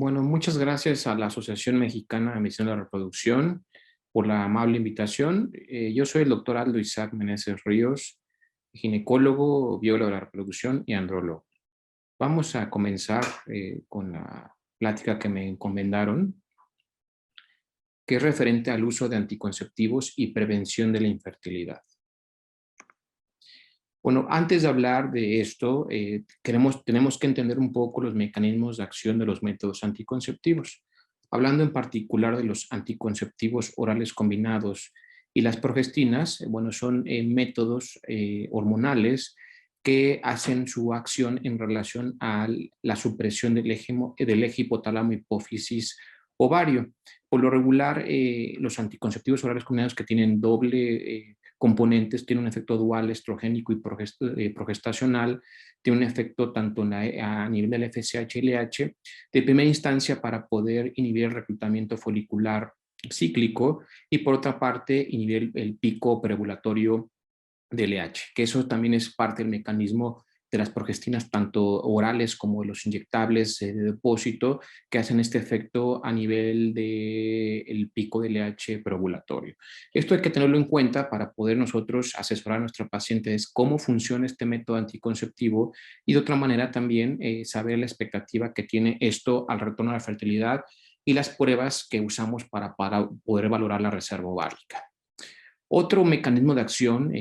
Bueno, muchas gracias a la Asociación Mexicana de Medicina de la Reproducción por la amable invitación. Yo soy el doctor Aldo Isaac Meneses Ríos, ginecólogo, biólogo de la reproducción y andrólogo. Vamos a comenzar con la plática que me encomendaron, que es referente al uso de anticonceptivos y prevención de la infertilidad. Bueno, antes de hablar de esto, tenemos que entender un poco los mecanismos de acción de los métodos anticonceptivos. Hablando en particular de los anticonceptivos orales combinados y las progestinas, bueno, son métodos hormonales que hacen su acción en relación a la supresión del eje hipotálamo hipófisis ovario. Por lo regular, los anticonceptivos orales combinados que tienen doble componentes, tiene un efecto dual estrogénico y progestacional, tiene un efecto tanto a nivel del FSH y LH, de primera instancia para poder inhibir el reclutamiento folicular cíclico y por otra parte inhibir el pico preovulatorio de LH, que eso también es parte del mecanismo de las progestinas, tanto orales como de los inyectables de depósito, que hacen este efecto a nivel del pico de LH preovulatorio. Esto hay que tenerlo en cuenta para poder nosotros asesorar a nuestra paciente de cómo funciona este método anticonceptivo y de otra manera también saber la expectativa que tiene esto al retorno a la fertilidad y las pruebas que usamos para poder valorar la reserva ovárica. Otro mecanismo de acción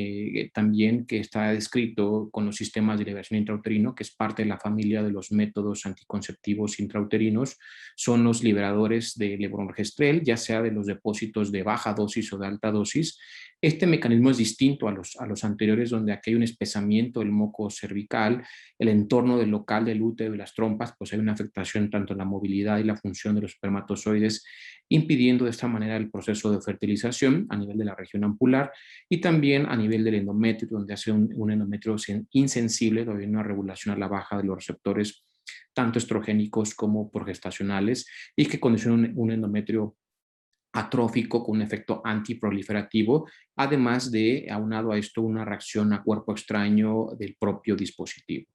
también que está descrito con los sistemas de liberación intrauterino, que es parte de la familia de los métodos anticonceptivos intrauterinos, son los liberadores de levonorgestrel, ya sea de los depósitos de baja dosis o de alta dosis. Este mecanismo es distinto a los anteriores, donde aquí hay un espesamiento del moco cervical, el entorno del local del útero y las trompas, pues hay una afectación tanto en la movilidad y la función de los espermatozoides, impidiendo de esta manera el proceso de fertilización a nivel de la región ampular y también a nivel del endometrio, donde hace un endometrio insensible, todavía una regulación a la baja de los receptores tanto estrogénicos como progestacionales y que condiciona un endometrio atrófico con un efecto antiproliferativo, además de, aunado a esto, una reacción a cuerpo extraño del propio dispositivo.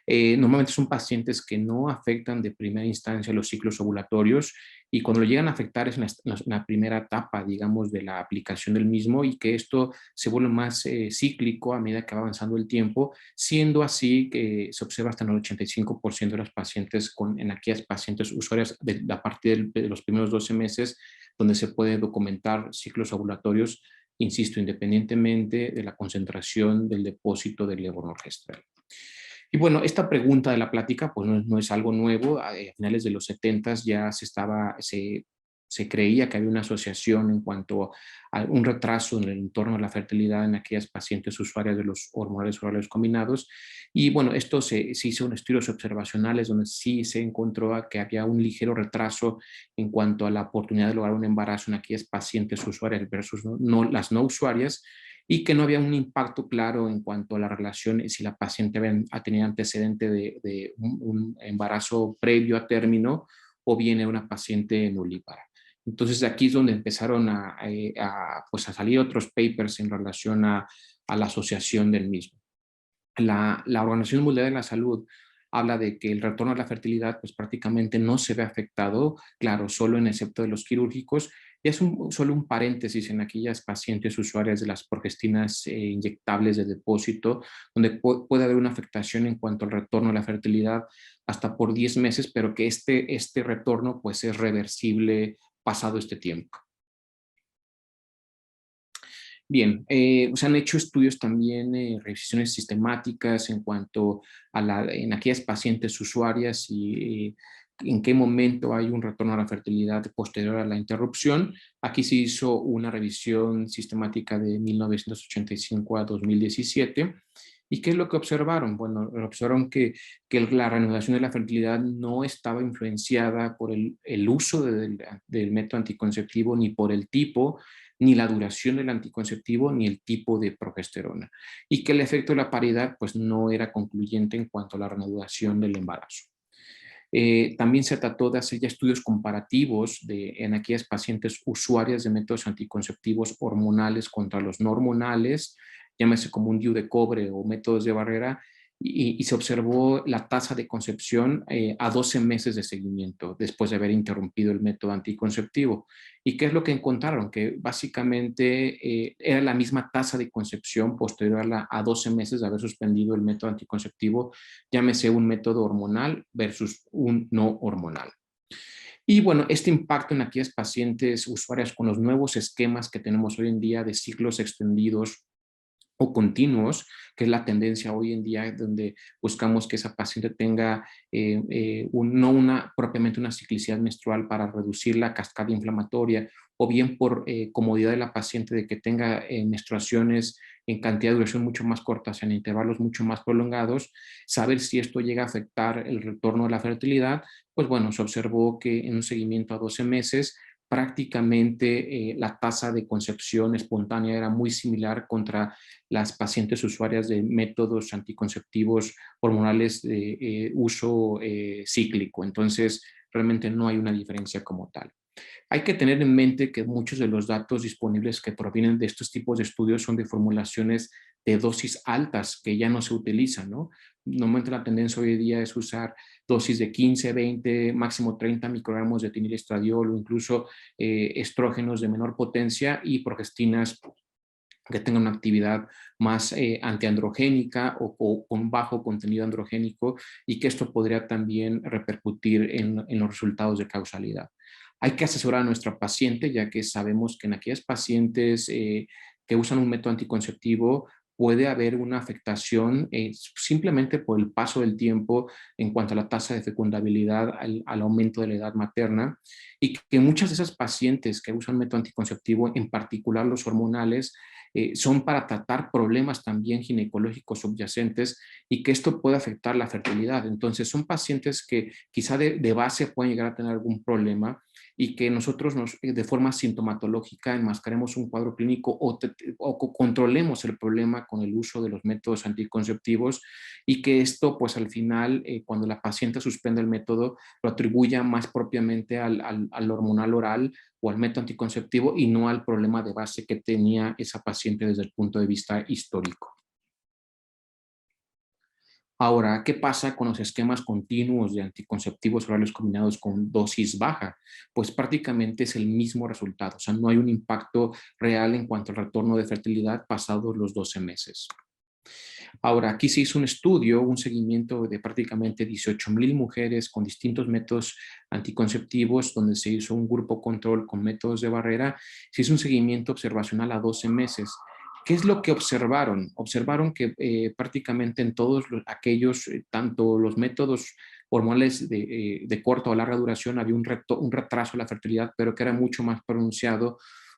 Normalmente son pacientes que no afectan de primera instancia los ciclos ovulatorios y cuando lo llegan a afectar es en la primera etapa, digamos, de la aplicación del mismo y que esto se vuelve más cíclico a medida que va avanzando el tiempo, siendo así que se observa hasta en el 85% de las pacientes en aquellas pacientes usuarias a partir de los primeros 12 meses donde se puede documentar ciclos ovulatorios, insisto, independientemente de la concentración del depósito del levonorgestrel. Y bueno, esta pregunta de la plática pues no es algo nuevo. A finales de los 70 ya se creía que había una asociación en cuanto a un retraso en el entorno de la fertilidad en aquellas pacientes usuarias de los hormonales orales combinados. Y bueno, esto se hizo en estudios observacionales donde sí se encontró que había un ligero retraso en cuanto a la oportunidad de lograr un embarazo en aquellas pacientes usuarias versus las no usuarias y que no había un impacto claro en cuanto a la relación, si la paciente ha tenido antecedente de un embarazo previo a término o viene una paciente nulípara. Entonces aquí es donde empezaron pues a salir otros papers en relación a la asociación del mismo. La Organización Mundial de la Salud habla de que el retorno a la fertilidad pues prácticamente no se ve afectado, claro, solo en excepto de los quirúrgicos, y es solo un paréntesis en aquellas pacientes usuarias de las progestinas inyectables de depósito, donde puede haber una afectación en cuanto al retorno a la fertilidad hasta por 10 meses, pero que este retorno pues es reversible pasado este tiempo. Bien, se han hecho estudios también, revisiones sistemáticas en cuanto en aquellas pacientes usuarias y en qué momento hay un retorno a la fertilidad posterior a la interrupción. Aquí se hizo una revisión sistemática de 1985 a 2017. ¿Y qué es lo que observaron? Bueno, observaron que la reanudación de la fertilidad no estaba influenciada por el uso del método anticonceptivo ni por el tipo ni la duración del anticonceptivo, ni el tipo de progesterona. Y que el efecto de la paridad pues, no era concluyente en cuanto a la reanudación del embarazo. También se trató de hacer ya estudios comparativos en aquellas pacientes usuarias de métodos anticonceptivos hormonales contra los no hormonales, llámese como un DIU de cobre o métodos de barrera, y se observó la tasa de concepción a 12 meses de seguimiento después de haber interrumpido el método anticonceptivo. ¿Y qué es lo que encontraron? Que básicamente era la misma tasa de concepción posterior a 12 meses de haber suspendido el método anticonceptivo, llámese un método hormonal versus un no hormonal. Y bueno, este impacto en aquellas pacientes usuarias con los nuevos esquemas que tenemos hoy en día de ciclos extendidos o continuos, que es la tendencia hoy en día donde buscamos que esa paciente tenga no propiamente una ciclicidad menstrual para reducir la cascada inflamatoria, o bien por comodidad de la paciente de que tenga menstruaciones en cantidad de duración mucho más cortas, en intervalos mucho más prolongados, saber si esto llega a afectar el retorno de la fertilidad. Pues bueno, se observó que en un seguimiento a 12 meses prácticamente la tasa de concepción espontánea era muy similar contra las pacientes usuarias de métodos anticonceptivos hormonales de uso cíclico. Entonces, realmente no hay una diferencia como tal. Hay que tener en mente que muchos de los datos disponibles que provienen de estos tipos de estudios son de formulaciones de dosis altas que ya no se utilizan, ¿no? Normalmente la tendencia hoy en día es usar dosis de 15, 20, máximo 30 microgramos de etinilestradiol o incluso estrógenos de menor potencia y progestinas que tengan una actividad más antiandrogénica o con bajo contenido androgénico, y que esto podría también repercutir en los resultados de causalidad. Hay que asesorar a nuestra paciente, ya que sabemos que en aquellas pacientes que usan un método anticonceptivo puede haber una afectación simplemente por el paso del tiempo en cuanto a la tasa de fecundabilidad, al aumento de la edad materna, y que muchas de esas pacientes que usan método anticonceptivo, en particular los hormonales, son para tratar problemas también ginecológicos subyacentes, y que esto puede afectar la fertilidad. Entonces son pacientes que quizá de base pueden llegar a tener algún problema, y que nosotros de forma sintomatológica enmascaremos un cuadro clínico o controlemos el problema con el uso de los métodos anticonceptivos, y que esto pues al final cuando la paciente suspende el método lo atribuya más propiamente al hormonal oral o al método anticonceptivo, y no al problema de base que tenía esa paciente desde el punto de vista histórico. Ahora, ¿qué pasa con los esquemas continuos de anticonceptivos orales combinados con dosis baja? Pues prácticamente es el mismo resultado, o sea, no hay un impacto real en cuanto al retorno de fertilidad pasados los 12 meses. Ahora, aquí se hizo un estudio, un seguimiento de prácticamente 18,000 mujeres con distintos métodos anticonceptivos, donde se hizo un grupo control con métodos de barrera. Se hizo un seguimiento observacional a 12 meses. ¿Qué es lo que observaron? Observaron que prácticamente en todos aquellos, tanto los métodos hormonales de corta o larga duración, había un retraso de la fertilidad, pero que era mucho más pronunciado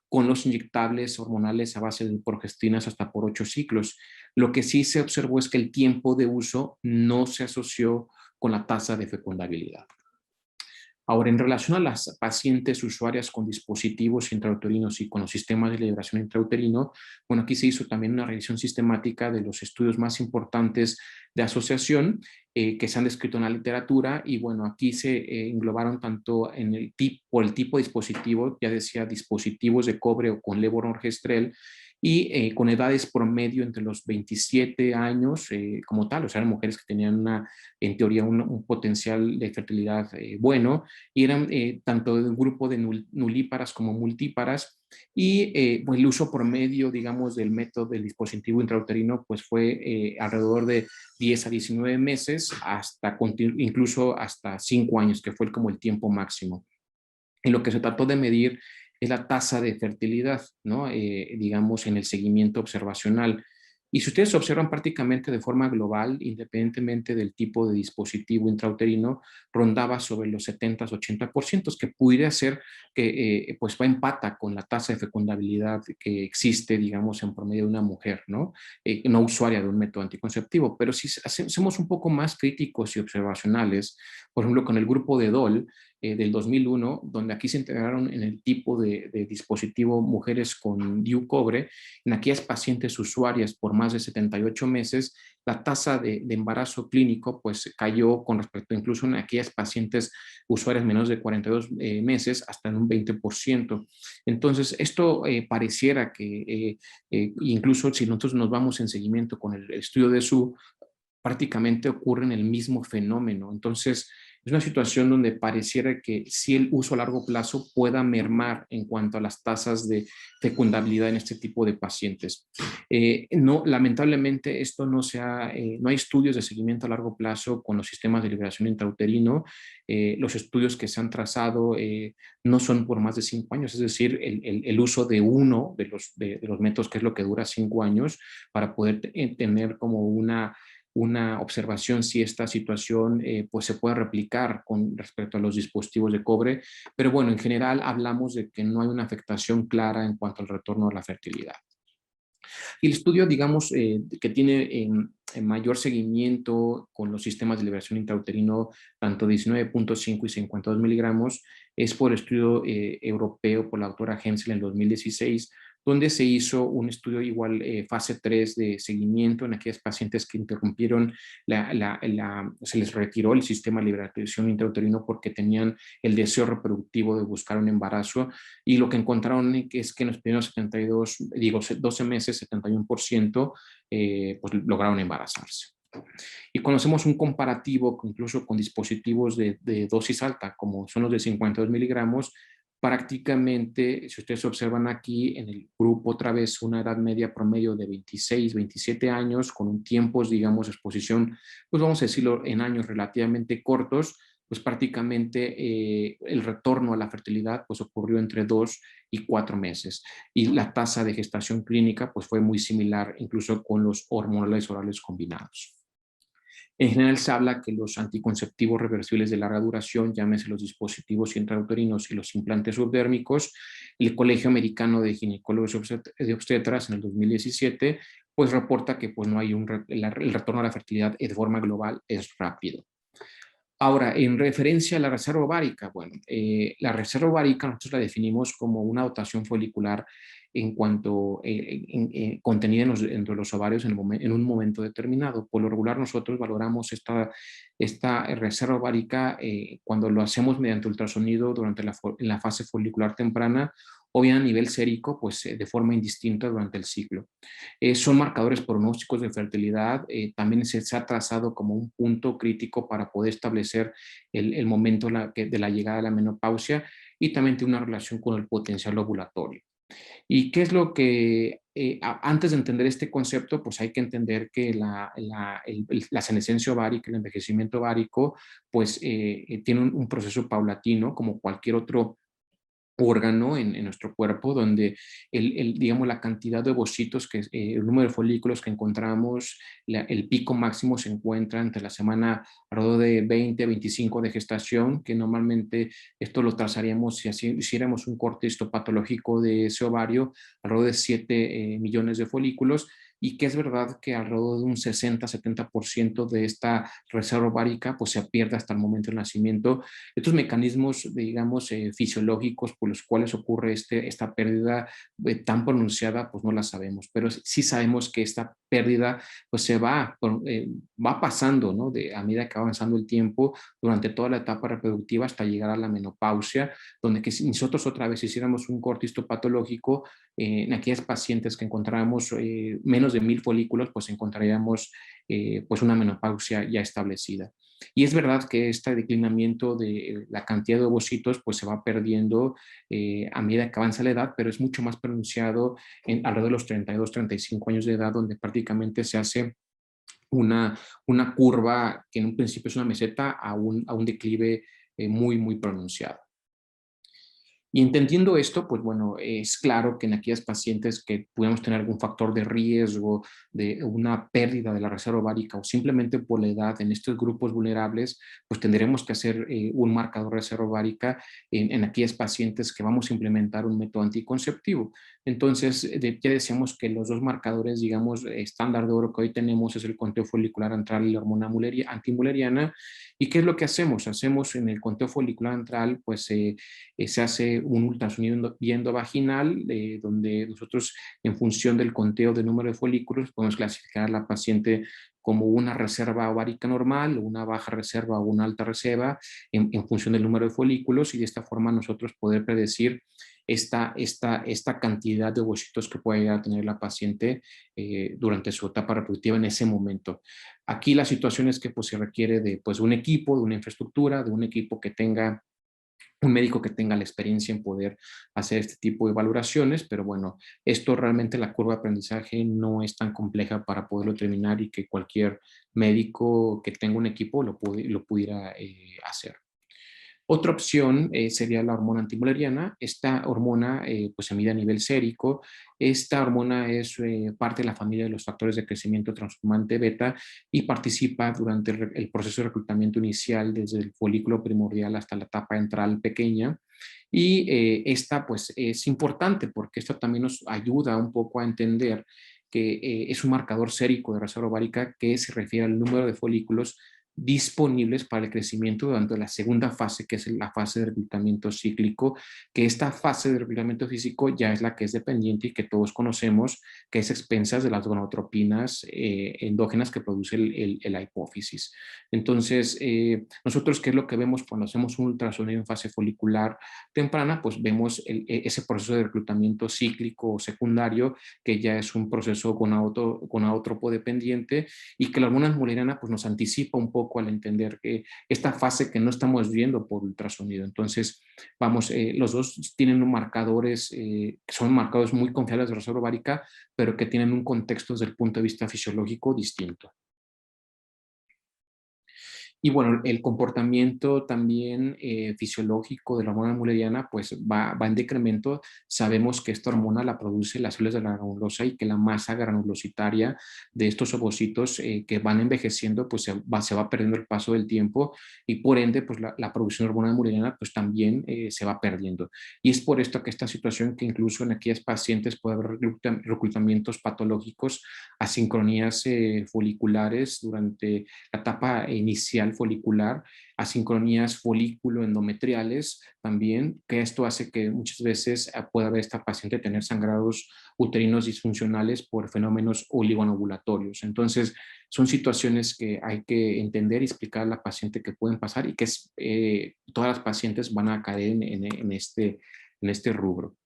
con los inyectables hormonales a base de progestinas hasta por 8 ciclos. Lo que sí se observó es que el tiempo de uso no se asoció con la tasa de fecundabilidad. Ahora, en relación a las pacientes usuarias con dispositivos intrauterinos y con los sistemas de liberación intrauterino, bueno, aquí se hizo también una revisión sistemática de los estudios más importantes de asociación que se han descrito en la literatura, y bueno, aquí se englobaron tanto en por el tipo de dispositivo, ya decía dispositivos de cobre o con levonorgestrel, y con edades promedio entre los 27 años como tal, o sea, eran mujeres que tenían en teoría un potencial de fertilidad bueno, y eran tanto de un grupo de nulíparas como multíparas, y pues el uso promedio, digamos, del método del dispositivo intrauterino pues fue alrededor de 10 a 19 meses, incluso hasta 5 años, que fue como el tiempo máximo. Y lo que se trató de medir es la tasa de fertilidad, ¿no? Digamos, en el seguimiento observacional. Y si ustedes observan prácticamente de forma global, independientemente del tipo de dispositivo intrauterino, rondaba sobre los 70-80%, que pudiera ser que pues va empata con la tasa de fecundabilidad que existe, digamos, en promedio de una mujer, ¿no? No usuaria de un método anticonceptivo. Pero si hacemos un poco más críticos y observacionales, por ejemplo, con el grupo de DOL, del 2001, donde aquí se integraron en el tipo de dispositivo mujeres con DIU cobre, en aquellas pacientes usuarias por más de 78 meses, la tasa de embarazo clínico pues cayó con respecto incluso en aquellas pacientes usuarias menos de 42 meses hasta en un 20%. Entonces, esto pareciera que incluso si nosotros nos vamos en seguimiento con el estudio de SU, prácticamente ocurren el mismo fenómeno. Entonces, es una situación donde pareciera que si el uso a largo plazo pueda mermar en cuanto a las tasas de fecundabilidad en este tipo de pacientes. No, lamentablemente esto no hay estudios de seguimiento a largo plazo con los sistemas de liberación intrauterino. Los estudios que se han trazado no son por más de 5 años, es decir, el uso de uno de los métodos, que es lo que dura 5 años, para poder tener como una observación si esta situación pues se puede replicar con respecto a los dispositivos de cobre, pero bueno, en general hablamos de que no hay una afectación clara en cuanto al retorno a la fertilidad. Y el estudio, digamos, que tiene en mayor seguimiento con los sistemas de liberación intrauterino, tanto 19.5 y 52 miligramos, es por el estudio europeo por la autora Hensel en 2016, donde se hizo un estudio igual fase 3 de seguimiento en aquellos pacientes que interrumpieron, se les retiró el sistema de liberación intrauterino porque tenían el deseo reproductivo de buscar un embarazo, y lo que encontraron es que en los primeros 12 meses, 71% pues lograron embarazarse. Y conocemos un comparativo incluso con dispositivos de dosis alta, como son los de 52 miligramos. Prácticamente, si ustedes observan aquí en el grupo, otra vez una edad media promedio de 26, 27 años, con un tiempo, digamos, de exposición, pues vamos a decirlo, en años relativamente cortos, pues prácticamente el retorno a la fertilidad pues ocurrió entre 2 y 4 meses. Y la tasa de gestación clínica pues fue muy similar incluso con los hormonales orales combinados. En general se habla que los anticonceptivos reversibles de larga duración, llámese los dispositivos intrauterinos y los implantes subdérmicos, el Colegio Americano de Ginecólogos y Obstetras en el 2017, pues reporta que pues no hay el retorno a la fertilidad de forma global es rápido. Ahora, en referencia a la reserva ovárica, bueno, la reserva ovárica nosotros la definimos como una dotación folicular en cuanto contenida dentro de los ovarios en un momento determinado. Por lo regular nosotros valoramos esta reserva ovárica cuando lo hacemos mediante ultrasonido durante en la fase folicular temprana, o bien a nivel sérico, pues de forma indistinta durante el ciclo. Son marcadores pronósticos de fertilidad. También se ha trazado como un punto crítico para poder establecer el momento de la llegada a la menopausia, y también tiene una relación con el potencial ovulatorio. ¿Y qué es lo que, antes de entender este concepto, pues hay que entender que la senescencia ovárica, el envejecimiento ovárico, pues tiene un proceso paulatino como cualquier otro órgano en nuestro cuerpo, donde digamos, la cantidad de ovocitos, el número de folículos que encontramos, el pico máximo se encuentra entre la semana alrededor de 20 a 25 de gestación, que normalmente esto lo trazaríamos si hiciéramos un corte histopatológico de ese ovario, alrededor de 7 millones de folículos, y que es verdad que alrededor de un 60-70% de esta reserva ovárica pues se pierde hasta el momento del nacimiento. Estos mecanismos, digamos, fisiológicos por los cuales ocurre esta pérdida tan pronunciada, pues no la sabemos, pero sí sabemos que esta pérdida pues va pasando, ¿no? A medida que va avanzando el tiempo durante toda la etapa reproductiva hasta llegar a la menopausia, donde que si nosotros otra vez hiciéramos un corte histopatológico, en aquellas pacientes que encontráramos menos de 1000 folículos, pues encontraríamos pues una menopausia ya establecida. Y es verdad que este declinamiento de la cantidad de ovocitos pues se va perdiendo a medida que avanza la edad, pero es mucho más pronunciado alrededor de los 32-35 años de edad, donde prácticamente se hace una curva que en un principio es una meseta a un declive muy, muy pronunciado. Y entendiendo esto, pues bueno, es claro que en aquellas pacientes que pudiéramos tener algún factor de riesgo de una pérdida de la reserva ovárica o simplemente por la edad en estos grupos vulnerables, pues tendremos que hacer un marcador de reserva ovárica en aquellas pacientes que vamos a implementar un método anticonceptivo. Entonces, ya decíamos que los dos marcadores, digamos, estándar de oro que hoy tenemos es el conteo folicular antral y la hormona antimuleriana. ¿Y qué es lo que hacemos? Hacemos en el conteo folicular antral, pues se hace un ultrasonido endovaginal, donde nosotros, en función del conteo de número de folículos, podemos clasificar a la paciente como una reserva ovárica normal, una baja reserva o una alta reserva, en función del número de folículos, y de esta forma nosotros poder predecir esta cantidad de ovocitos que puede llegar a tener la paciente durante su etapa reproductiva en ese momento. Aquí la situación es que pues, se requiere de pues, un equipo, de una infraestructura, de un equipo que tenga un médico que tenga la experiencia en poder hacer este tipo de valoraciones, pero bueno, esto realmente la curva de aprendizaje no es tan compleja para poderlo terminar y que cualquier médico que tenga un equipo lo pudiera hacer. Otra opción sería la hormona antimuleriana. Esta hormona pues se mide a nivel sérico. Esta hormona es parte de la familia de los factores de crecimiento transformante beta y participa durante el proceso de reclutamiento inicial desde el folículo primordial hasta la etapa ventral pequeña. Y esta pues es importante porque esto también nos ayuda un poco a entender que es un marcador sérico de reserva ovárica que se refiere al número de folículos disponibles para el crecimiento durante la segunda fase, que es la fase de reclutamiento cíclico, que esta fase de reclutamiento físico ya es la que es dependiente y que todos conocemos, que es expensas de las gonadotropinas endógenas que produce la hipófisis. Entonces, nosotros, ¿qué es lo que vemos cuando hacemos un ultrasonido en fase folicular temprana? Pues vemos ese proceso de reclutamiento cíclico o secundario, que ya es un proceso gonadotropo dependiente y que la hormona antimuleriana pues, nos anticipa un poco al entender que esta fase que no estamos viendo por ultrasonido. Entonces, vamos, los dos tienen marcadores, que son marcadores muy confiables de reserva ovárica, pero que tienen un contexto desde el punto de vista fisiológico distinto. Y bueno, el comportamiento también fisiológico de la hormona mulleriana pues va en decremento. Sabemos que esta hormona la produce las células de la granulosa y que la masa granulositaria de estos ovocitos que van envejeciendo pues se va perdiendo el paso del tiempo y por ende pues la producción de hormona mulleriana pues también se va perdiendo. Y es por esto que esta situación que incluso en aquellas pacientes puede haber reclutamientos patológicos, asincronías foliculares durante la etapa inicial folicular, asincronías folículo-endometriales también, que esto hace que muchas veces pueda haber esta paciente tener sangrados uterinos disfuncionales por fenómenos oligonovulatorios. Entonces, son situaciones que hay que entender y explicar a la paciente que pueden pasar y que todas las pacientes van a caer en este rubro.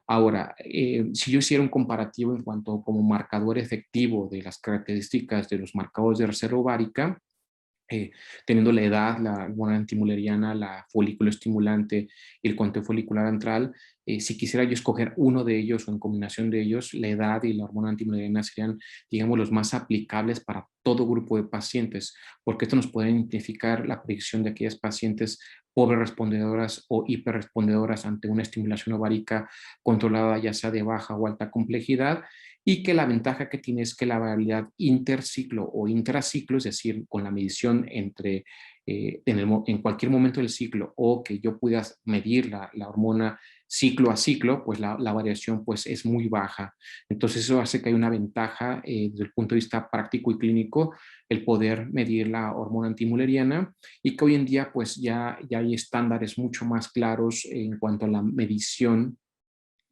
Ahora, si yo hiciera un comparativo en cuanto como marcador efectivo de las características de los marcadores de reserva ovárica, teniendo la edad, la hormona antimuleriana, la folículo estimulante y el conteo folicular antral, si quisiera yo escoger uno de ellos o en combinación de ellos, la edad y la hormona antimuleriana serían, digamos, los más aplicables para todo grupo de pacientes, porque esto nos puede identificar la predicción de aquellas pacientes pobre respondedoras o hiperrespondedoras ante una estimulación ovárica controlada, ya sea de baja o alta complejidad, y que la ventaja que tiene es que la variabilidad interciclo o intraciclo, es decir, con la medición en cualquier momento del ciclo o que yo pueda medir la hormona ciclo a ciclo, pues la variación pues, es muy baja. Entonces eso hace que hay una ventaja desde el punto de vista práctico y clínico el poder medir la hormona antimuleriana y que hoy en día pues ya hay estándares mucho más claros en cuanto a la medición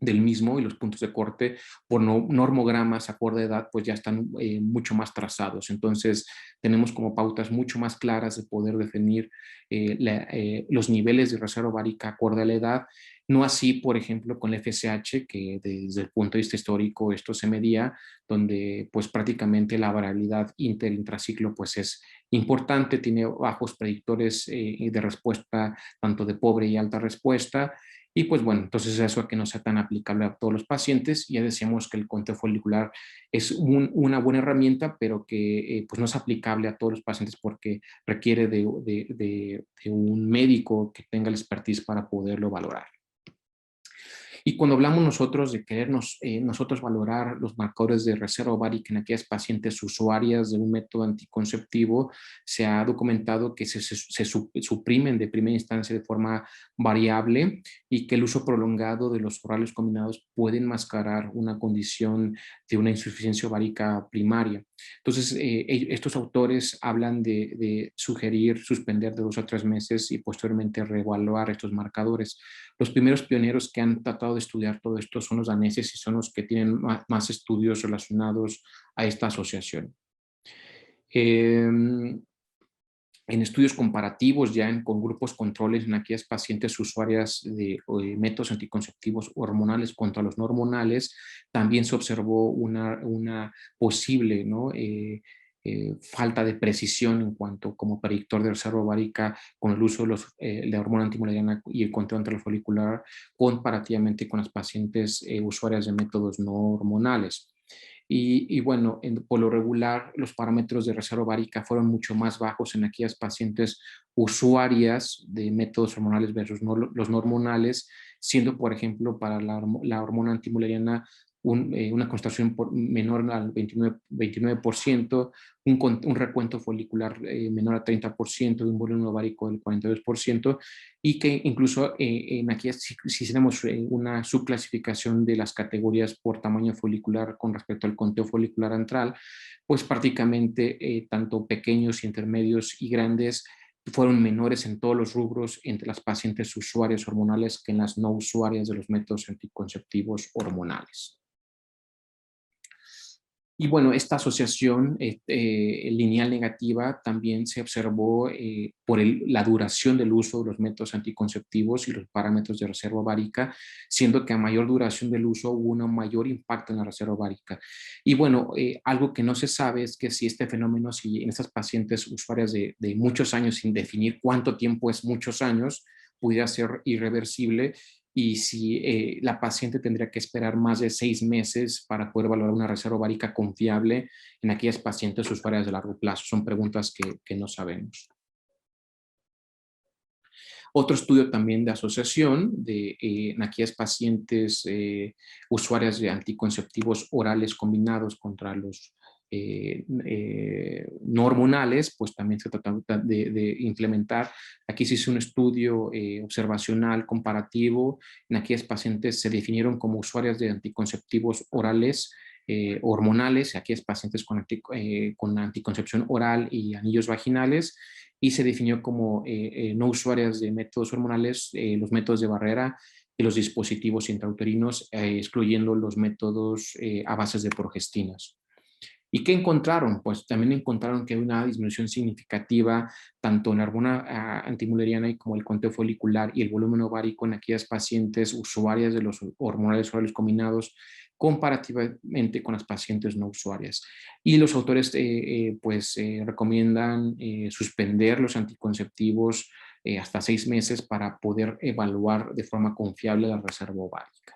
del mismo y los puntos de corte por normogramas acorde a edad pues ya están mucho más trazados. Entonces tenemos como pautas mucho más claras de poder definir los niveles de reserva ovárica acorde a la edad. No así, por ejemplo, con el FSH, que desde el punto de vista histórico esto se medía, donde pues prácticamente la variabilidad intraciclo pues es importante, tiene bajos predictores de respuesta tanto de pobre y alta respuesta, y pues bueno, entonces eso que no sea tan aplicable a todos los pacientes. Ya decíamos que el conteo folicular es una buena herramienta, pero que pues no es aplicable a todos los pacientes porque requiere de un médico que tenga la expertise para poderlo valorar. Y cuando hablamos nosotros de querernos nosotros valorar los marcadores de reserva ovárica en aquellas pacientes usuarias de un método anticonceptivo, se ha documentado que se suprimen de primera instancia de forma variable y que el uso prolongado de los orales combinados puede enmascarar una condición de una insuficiencia ovárica primaria. Entonces, estos autores hablan de sugerir suspender de 2 a 3 meses y posteriormente reevaluar estos marcadores. Los primeros pioneros que han tratado de estudiar todo esto son los daneses y son los que tienen más estudios relacionados a esta asociación. En estudios comparativos con grupos controles en aquellas pacientes usuarias de métodos anticonceptivos hormonales contra los no hormonales, también se observó una posible, ¿no? falta de precisión en cuanto como predictor de reserva ovárica con el uso de la hormona antimuleriana y el conteo anterofolicular comparativamente con las pacientes usuarias de métodos no hormonales. Y bueno, por lo regular, los parámetros de reserva ovárica fueron mucho más bajos en aquellas pacientes usuarias de métodos hormonales versus los no hormonales, siendo, por ejemplo, para la hormona antimuleriana una concentración menor al 29%, un recuento folicular menor al 30%, de un volumen ovárico del 42%, y que incluso en aquí si tenemos una subclasificación de las categorías por tamaño folicular con respecto al conteo folicular antral, pues prácticamente tanto pequeños, intermedios y grandes fueron menores en todos los rubros entre las pacientes usuarias hormonales que en las no usuarias de los métodos anticonceptivos hormonales. Y bueno, esta asociación lineal negativa también se observó por la duración del uso de los métodos anticonceptivos y los parámetros de reserva ovárica, siendo que a mayor duración del uso hubo un mayor impacto en la reserva ovárica. Y bueno, algo que no se sabe es que si este fenómeno, si en estas pacientes usuarias de muchos años, sin definir cuánto tiempo es muchos años, pudiera ser irreversible, y si la paciente tendría que esperar más de 6 meses para poder valorar una reserva ovárica confiable en aquellas pacientes usuarias de largo plazo. Son preguntas que no sabemos. Otro estudio también de asociación en aquellas pacientes usuarias de anticonceptivos orales combinados contra los no hormonales, pues también se trata de implementar. Aquí se hizo un estudio observacional comparativo. En aquellas pacientes se definieron como usuarias de anticonceptivos orales hormonales, aquellas pacientes con anticoncepción oral y anillos vaginales, y se definió como no usuarias de métodos hormonales, los métodos de barrera y los dispositivos intrauterinos, excluyendo los métodos a bases de progestinas. ¿Y qué encontraron? Pues también encontraron que hay una disminución significativa tanto en la hormona antimuleriana y como el conteo folicular y el volumen ovárico en aquellas pacientes usuarias de los hormonales orales combinados comparativamente con las pacientes no usuarias. Y los autores recomiendan suspender los anticonceptivos hasta 6 meses para poder evaluar de forma confiable la reserva ovárica.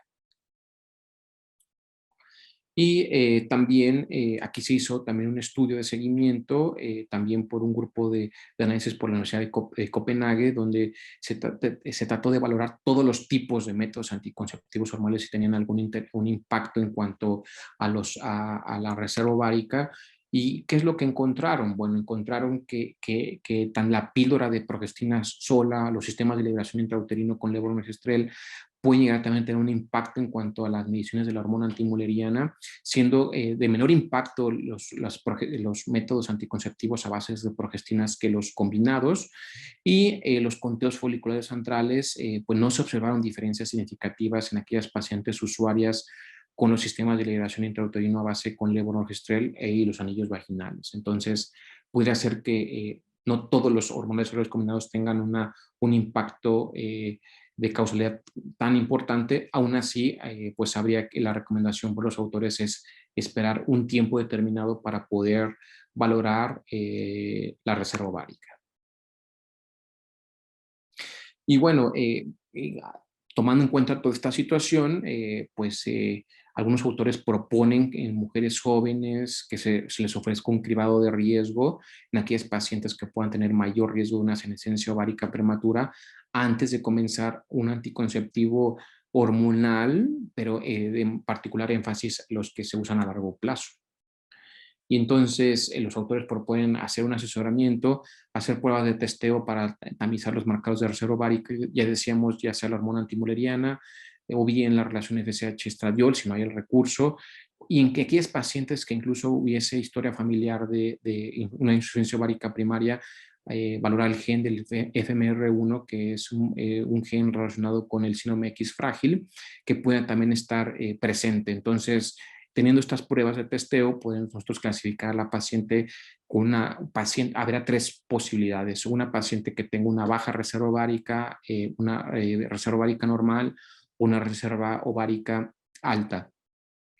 Y también aquí se hizo también un estudio de seguimiento, también por un grupo de análisis por la Universidad de Copenhague, donde se trató de valorar todos los tipos de métodos anticonceptivos hormonales si tenían un impacto en cuanto a la reserva ovárica. ¿Y qué es lo que encontraron? Bueno, encontraron que tan la píldora de progestina sola, los sistemas de liberación intrauterino con levonorgestrel, pueden llegar también a tener un impacto en cuanto a las mediciones de la hormona antimuleriana, siendo de menor impacto los métodos anticonceptivos a base de progestinas que los combinados, y los conteos foliculares centrales, pues no se observaron diferencias significativas en aquellas pacientes usuarias con los sistemas de liberación intrauterino a base con levonorgestrel y los anillos vaginales. Entonces, podría ser que no todos los hormonales orales combinados tengan un impacto de causalidad tan importante. Aún así, pues habría que la recomendación por los autores es esperar un tiempo determinado para poder valorar la reserva ovárica. Y bueno, tomando en cuenta toda esta situación, algunos autores proponen en mujeres jóvenes que se les ofrezca un cribado de riesgo en aquellas pacientes que puedan tener mayor riesgo de una senescencia ovárica prematura antes de comenzar un anticonceptivo hormonal, pero de particular énfasis los que se usan a largo plazo. Y entonces los autores proponen hacer un asesoramiento, hacer pruebas de testeo para tamizar los marcadores de reserva ovárica, ya decíamos, ya sea la hormona antimuleriana o bien la relación FSH-estradiol, si no hay el recurso, y en que aquellos pacientes que incluso hubiese historia familiar de una insuficiencia ovárica primaria, valorar el gen del FMR1, que es un gen relacionado con el síndrome X frágil, que pueda también estar presente. Entonces, teniendo estas pruebas de testeo, podemos nosotros clasificar a la paciente con habrá 3 posibilidades. Una paciente que tenga una baja reserva ovárica, una reserva ovárica normal, una reserva ovárica alta.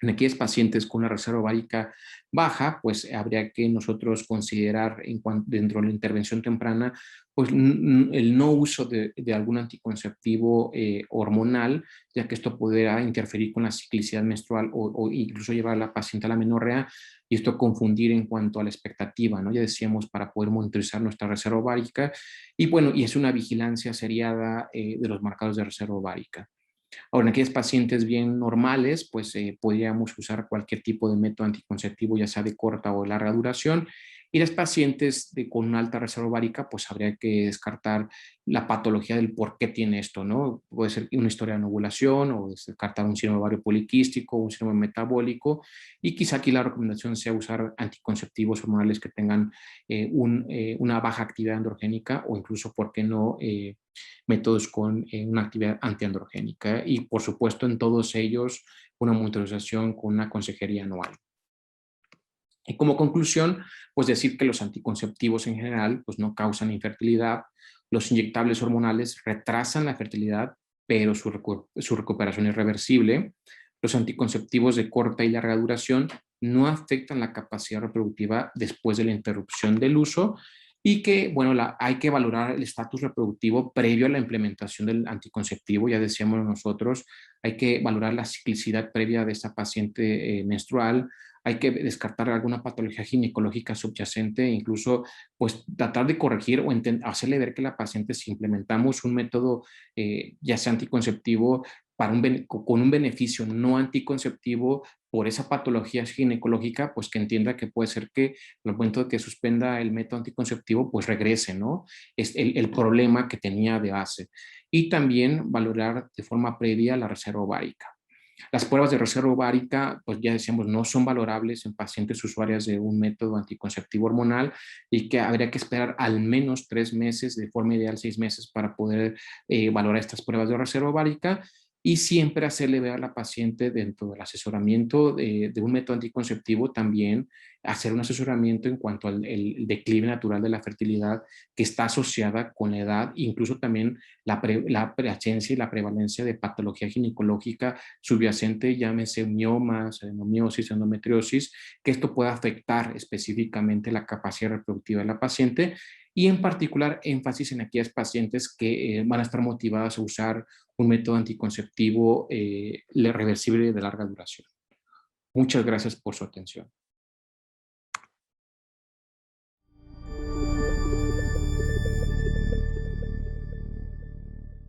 En aquellos pacientes con una reserva ovárica baja, pues habría que nosotros considerar dentro de la intervención temprana, pues el no uso de algún anticonceptivo hormonal, ya que esto podría interferir con la ciclicidad menstrual o incluso llevar a la paciente a la menorrea y esto confundir en cuanto a la expectativa, ¿no? Ya decíamos, para poder monitorizar nuestra reserva ovárica y bueno, y es una vigilancia seriada de los marcadores de reserva ovárica. Ahora, en aquellos pacientes bien normales, pues podríamos usar cualquier tipo de método anticonceptivo, ya sea de corta o de larga duración. Y las pacientes con una alta reserva ovárica, pues habría que descartar la patología del por qué tiene esto, ¿no? Puede ser una historia de ovulación o descartar un síndrome ovario poliquístico, un síndrome metabólico. Y quizá aquí la recomendación sea usar anticonceptivos hormonales que tengan una baja actividad androgénica o incluso, ¿por qué no? Métodos con una actividad antiandrogénica y por supuesto en todos ellos una monitorización con una consejería anual. Y como conclusión, pues decir que los anticonceptivos en general pues no causan infertilidad, los inyectables hormonales retrasan la fertilidad, pero su recuperación es reversible. Los anticonceptivos de corta y larga duración no afectan la capacidad reproductiva después de la interrupción del uso y que, bueno, hay que valorar el estatus reproductivo previo a la implementación del anticonceptivo, ya decíamos nosotros, hay que valorar la ciclicidad previa de esta paciente menstrual, hay que descartar alguna patología ginecológica subyacente, incluso pues tratar de corregir o hacerle ver que la paciente si implementamos un método ya sea anticonceptivo con un beneficio no anticonceptivo por esa patología ginecológica, pues que entienda que puede ser que al momento de que suspenda el método anticonceptivo, pues regrese, ¿no? Es el problema que tenía de base. Y también valorar de forma previa la reserva ovárica. Las pruebas de reserva ovárica, pues ya decíamos, no son valorables en pacientes usuarias de un método anticonceptivo hormonal y que habría que esperar al menos 3 meses, de forma ideal 6 meses, para poder valorar estas pruebas de reserva ovárica y siempre hacerle ver a la paciente dentro del asesoramiento de un método anticonceptivo también hacer un asesoramiento en cuanto al el declive natural de la fertilidad que está asociada con la edad, incluso también la presencia y la prevalencia de patología ginecológica subyacente, llámese miomas, adenomiosis, endometriosis, que esto pueda afectar específicamente la capacidad reproductiva de la paciente y en particular énfasis en aquellas pacientes que van a estar motivadas a usar un método anticonceptivo reversible de larga duración. Muchas gracias por su atención.